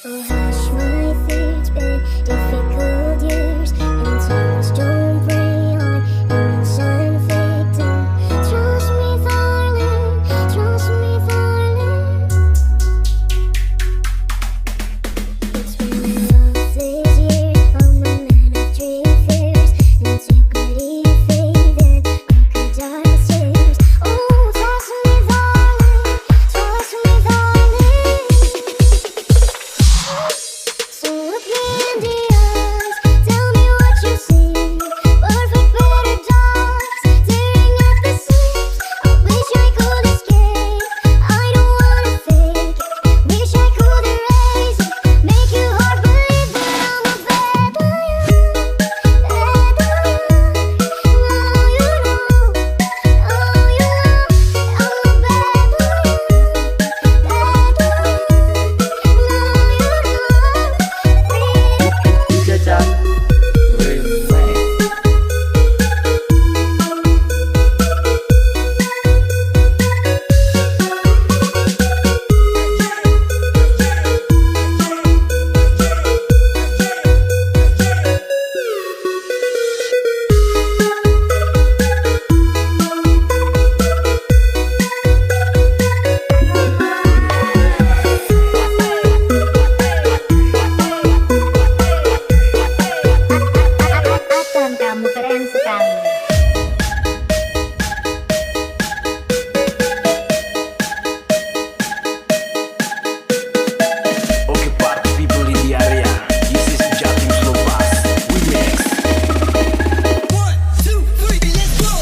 Oh hush, my fear, it's been difficult years, and tears don't prey on innocent victim. Trust me, darling, trust me, darling. It's been a loveless year, I'm a man of three fears, integrity faded, crocodile tears. Oh, trust me, darling, trust me, darling. So look me in the eyes, tell me what you see. Perfect paradise, tearing at the seams. I wish I could escape, I don't wanna fake it. Wish I could erase it, make your heart believe that I'm a bad boy. Now you know, oh you know, I'm a bad boy. Now you know. Jajak Reflex. Akan kamu keren sekali. Okay, party people in the area. This is Jatim Slow Bass Remix. 1, 2, 3, let's go.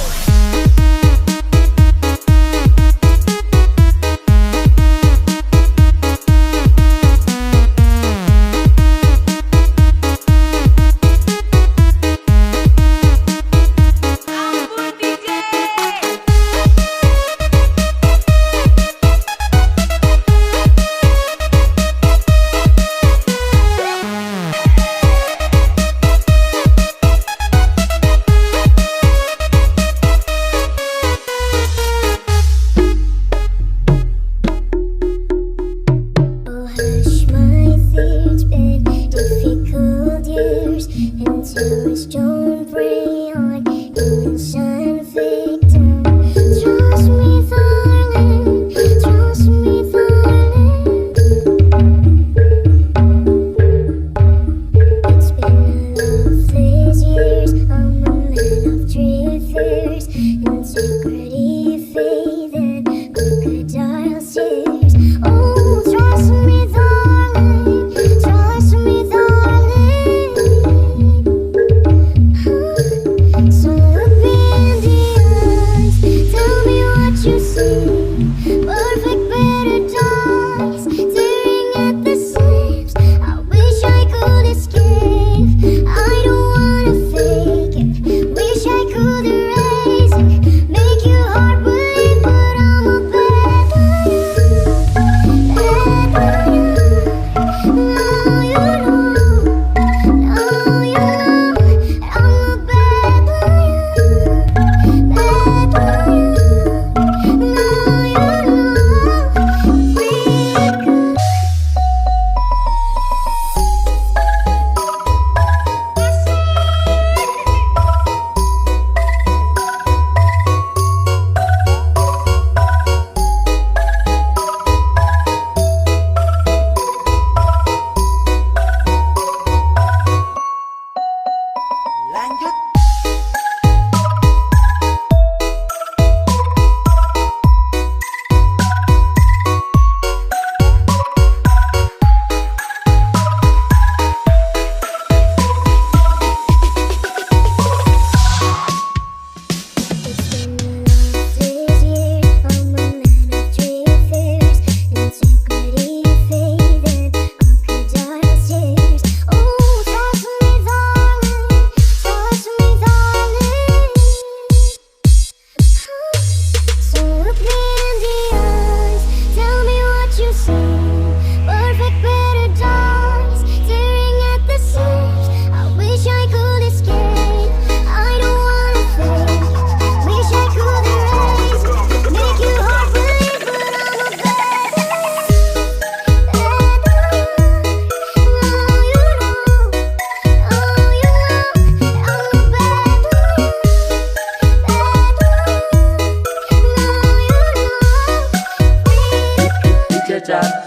Oh hush, my fear, it's been difficult years, and tears don't prey on innocent victim. Trust me, darling, trust me, darling. It's been a loveless years, I'm a man of three fears, integrity faded, crocodile tears. Oh, trust me, darling, trust me, darling. chat.